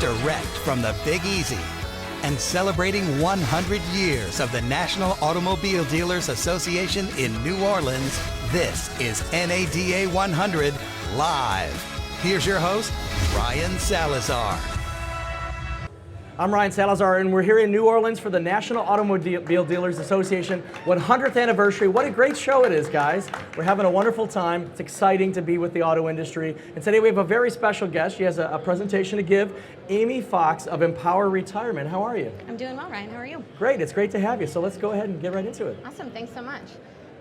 direct from the Big Easy. And celebrating 100 years of the National Automobile Dealers Association in New Orleans, this is NADA 100 Live. Here's your host, Ryan Salazar. I'm Ryan Salazar, and we're here in New Orleans for the National Automobile Dealers Association 100th anniversary. What a great show it is, guys. We're having a wonderful time. It's exciting to be with the auto industry. And today we have a very special guest. She has a presentation to give, Amy Fox of Empower Retirement. How are you? I'm doing well, Ryan. How are you? Great. It's great to have you. So let's go ahead and get right into it. Awesome. Thanks so much.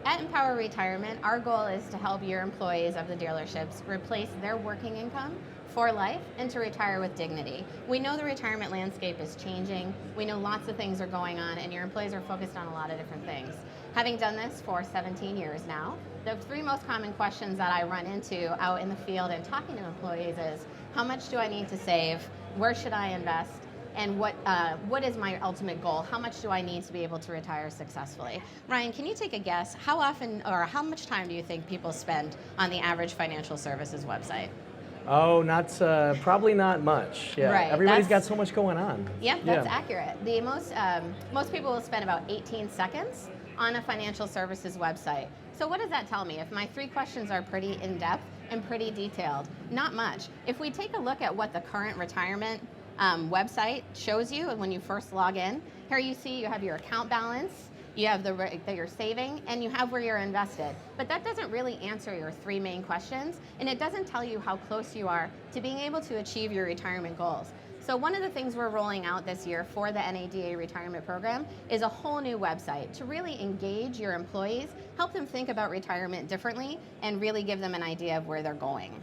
At Empower Retirement, our goal is to help your employees of the dealerships replace their working income for life and to retire with dignity. We know the retirement landscape is changing. We know lots of things are going on, and your employees are focused on a lot of different things. Having done this for 17 years now, the three most common questions that I run into out in the field and talking to employees is, how much do I need to save? Where should I invest? And what is my ultimate goal? How much do I need to be able to retire successfully? Ryan, can you take a guess? How often or how much time do you think people spend on the average financial services website? Oh, probably not much. Yeah, right. Everybody's got so much going on. Yeah, that's accurate. The most people will spend about 18 seconds on a financial services website. So what does that tell me? If my three questions are pretty in-depth and pretty detailed, not much. If we take a look at what the current retirement website shows you when you first log in, here you see you have your account balance, you have that you're saving, and you have where you're invested. But that doesn't really answer your three main questions, and it doesn't tell you how close you are to being able to achieve your retirement goals. So one of the things we're rolling out this year for the NADA retirement program is a whole new website to really engage your employees, help them think about retirement differently, and really give them an idea of where they're going.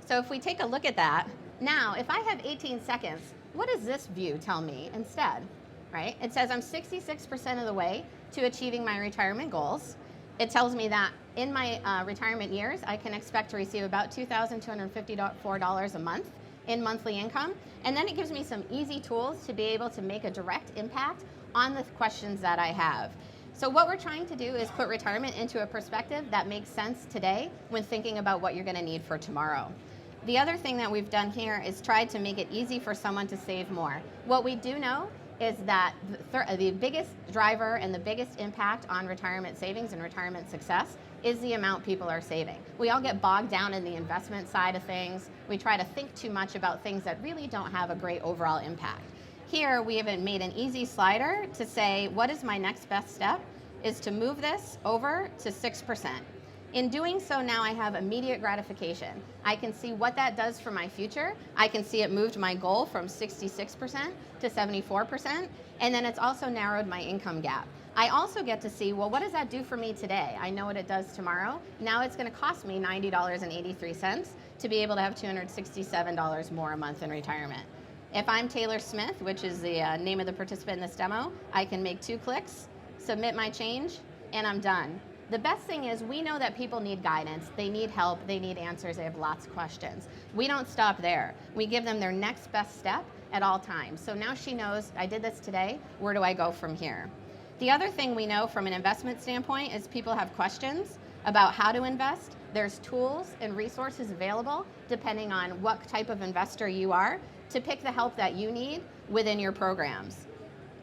So if we take a look at that, now if I have 18 seconds, what does this view tell me instead? Right? It says I'm 66% of the way to achieving my retirement goals. It tells me that in my retirement years, I can expect to receive about $2,254 a month in monthly income. And then it gives me some easy tools to be able to make a direct impact on the questions that I have. So what we're trying to do is put retirement into a perspective that makes sense today when thinking about what you're going to need for tomorrow. The other thing that we've done here is tried to make it easy for someone to save more. What we do know is that the biggest driver and the biggest impact on retirement savings and retirement success is the amount people are saving. We all get bogged down in the investment side of things. We try to think too much about things that really don't have a great overall impact. Here we have made an easy slider to say, what is my next best step? Is to move this over to 6%. In doing so, now I have immediate gratification. I can see what that does for my future. I can see it moved my goal from 66% to 74%, and then it's also narrowed my income gap. I also get to see, well, what does that do for me today? I know what it does tomorrow. Now it's going to cost me $90.83 to be able to have $267 more a month in retirement. If I'm Taylor Smith, which is the name of the participant in this demo, I can make 2 clicks, submit my change, and I'm done. The best thing is we know that people need guidance, they need help, they need answers, they have lots of questions. We don't stop there. We give them their next best step at all times. So now she knows, I did this today, where do I go from here? The other thing we know from an investment standpoint is people have questions about how to invest. There's tools and resources available depending on what type of investor you are to pick the help that you need within your programs.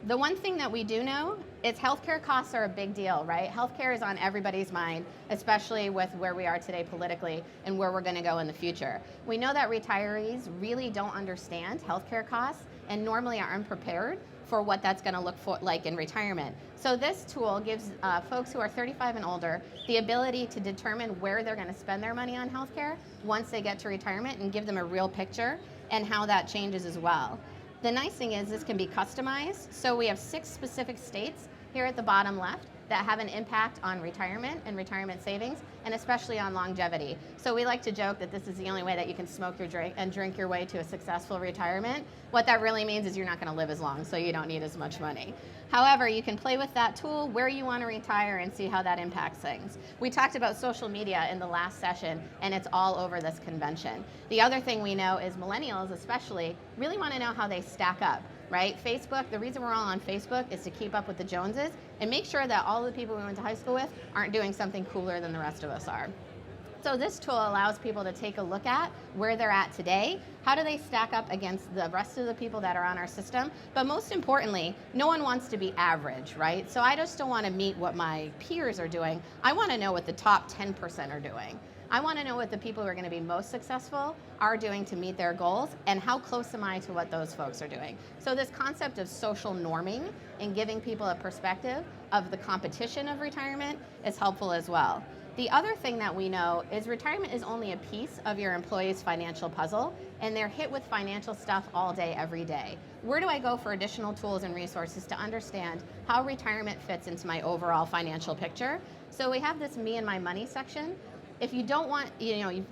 The one thing that we do know is healthcare costs are a big deal, right? Healthcare is on everybody's mind, especially with where we are today politically and where we're going to go in the future. We know that retirees really don't understand healthcare costs and normally are unprepared for what that's going to look like in retirement. So this tool gives folks who are 35 and older the ability to determine where they're going to spend their money on healthcare once they get to retirement and give them a real picture and how that changes as well. The nice thing is this can be customized. So we have 6 specific states here at the bottom left that have an impact on retirement and retirement savings, and especially on longevity. So we like to joke that this is the only way that you can smoke your drink and drink your way to a successful retirement. What that really means is you're not going to live as long, so you don't need as much money. However, you can play with that tool where you want to retire and see how that impacts things. We talked about social media in the last session, and it's all over this convention. The other thing we know is millennials especially really want to know how they stack up. Right? Facebook, the reason we're all on Facebook is to keep up with the Joneses and make sure that all the people we went to high school with aren't doing something cooler than the rest of us are. So this tool allows people to take a look at where they're at today, how do they stack up against the rest of the people that are on our system, but most importantly, no one wants to be average, right? So I just don't want to meet what my peers are doing. I want to know what the top 10% are doing. I want to know what the people who are going to be most successful are doing to meet their goals, and how close am I to what those folks are doing. So this concept of social norming and giving people a perspective of the competition of retirement is helpful as well. The other thing that we know is retirement is only a piece of your employee's financial puzzle, and they're hit with financial stuff all day, every day. Where do I go for additional tools and resources to understand how retirement fits into my overall financial picture? So we have this Me and My Money section. If you don't want,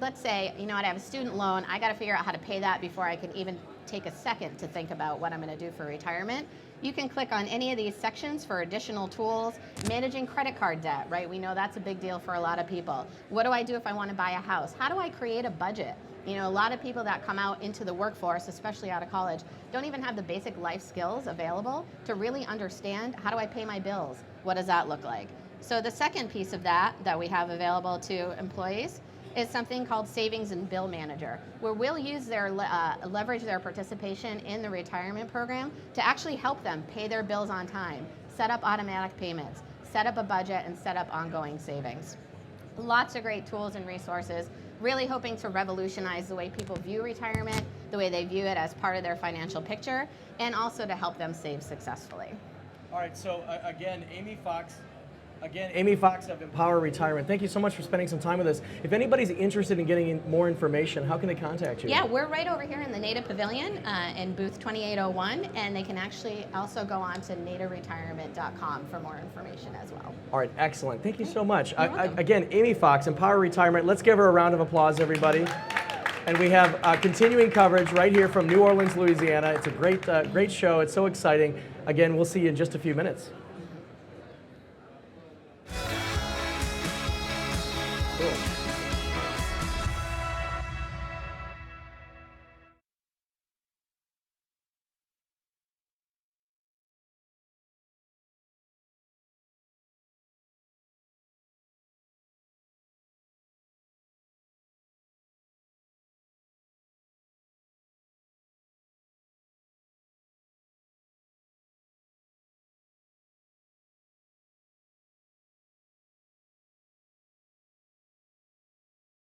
let's say, I have a student loan, I got to figure out how to pay that before I can even take a second to think about what I'm going to do for retirement. You can click on any of these sections for additional tools. Managing credit card debt, right? We know that's a big deal for a lot of people. What do I do if I want to buy a house? How do I create a budget? A lot of people that come out into the workforce, especially out of college, don't even have the basic life skills available to really understand, how do I pay my bills? What does that look like? So the second piece of that we have available to employees is something called Savings and Bill Manager, where we'll use their leverage their participation in the retirement program to actually help them pay their bills on time, set up automatic payments, set up a budget, and set up ongoing savings. Lots of great tools and resources, really hoping to revolutionize the way people view retirement, the way they view it as part of their financial picture, and also to help them save successfully. All right, so again, Amy Fox of Empower Retirement. Thank you so much for spending some time with us. If anybody's interested in getting more information, how can they contact you? Yeah, we're right over here in the NADA Pavilion in booth 2801, and they can actually also go on to nadaretirement.com for more information as well. All right, excellent. Thank you so much. You're welcome. Again, Amy Fox, Empower Retirement. Let's give her a round of applause, everybody. And we have continuing coverage right here from New Orleans, Louisiana. It's a great show. It's so exciting. Again, we'll see you in just a few minutes. Cool.